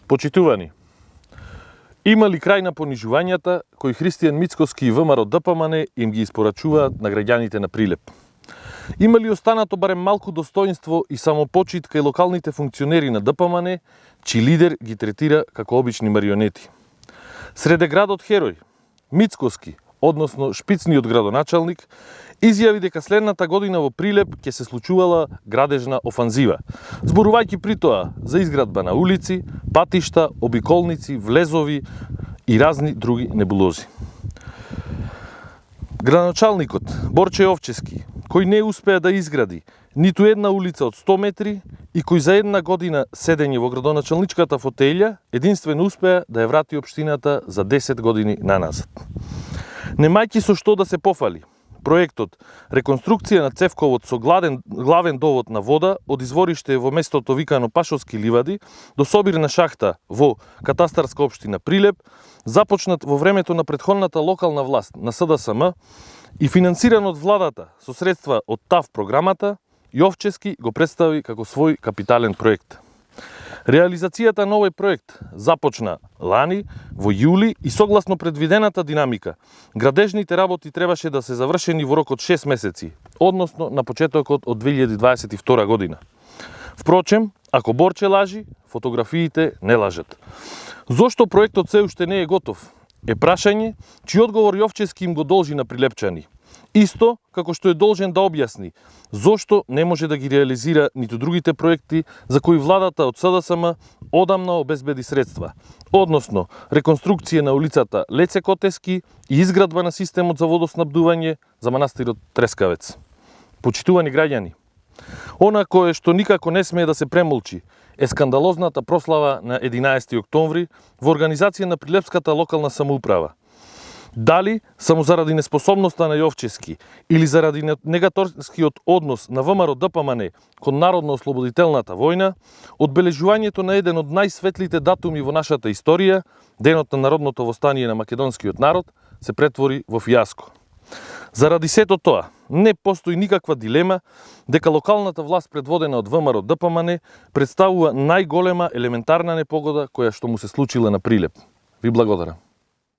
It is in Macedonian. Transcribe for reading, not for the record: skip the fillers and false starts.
Почитувани, има ли крај на понижувањата кои Христијан Мицкоски и ВМРО ДПМН им ги испорачуваат на граѓаните на Прилеп? Има ли останато барем малку достоинство и самопочит кај локалните функционери на ДПМН, чиј лидер ги третира како обични марионети? Среде градот Херој, Мицкоски, односно шпицниот градоначалник, изјави дека следната година во Прилеп ќе се случувала градежна офанзива, зборувајќи при тоа за изградба на улици, патишта, обиколници, влезови и разни други небулози. Градоначалникот Борче Овчески, кој не успеа да изгради ниту една улица од 100 метри и кој за една година седење во градоначалничката фотелја, единствено успеа да ја врати општината за 10 години наназад. Немајќи со што да се пофали, проектот реконструкција на цевковод со главен довод на вода од извориште во местото викано Пашовски ливади до собирна шахта во катастарска општина Прилеп, започнат во времето на претходната локална власт на СДСМ и финансиран од владата со средства од ТАВ програмата, Јовчески го представи како свој капитален проект. Реализацијата на овој проект започна лани, во јули и согласно предвидената динамика, градежните работи требаше да се завршени во рок од 6 месеци, односно на почетокот од 2022 година. Впрочем, ако Борче лажи, фотографиите не лажат. Зошто проектот се уште не е готов? Е прашање чиј одговор Јовчески им го должи на прилепчани. Исто како што е должен да објасни зошто не може да ги реализира ниту другите проекти за кои владата од СДСМ одамна обезбеди средства, односно реконструкција на улицата Леце Котески и изградба на системот за водоснабдување за манастирот Трескавец. Почитувани граѓани, она кое што никако не смее да се премолчи е скандалозната прослава на 11 октомври во организација на Прилепската локална самоуправа. Дали само заради неспособноста на Јовчески или заради негаторскиот однос на ВМРО ДПМН кон Народно-ослободителната војна, одбележувањето на еден од најсветлите датуми во нашата историја, денот на народното востание на македонскиот народ, се претвори во фијаско. Заради сето тоа, не постои никаква дилема дека локалната власт предводена од ВМРО ДПМН представува најголема елементарна непогода која што му се случила на Прилеп. Ви благодарам.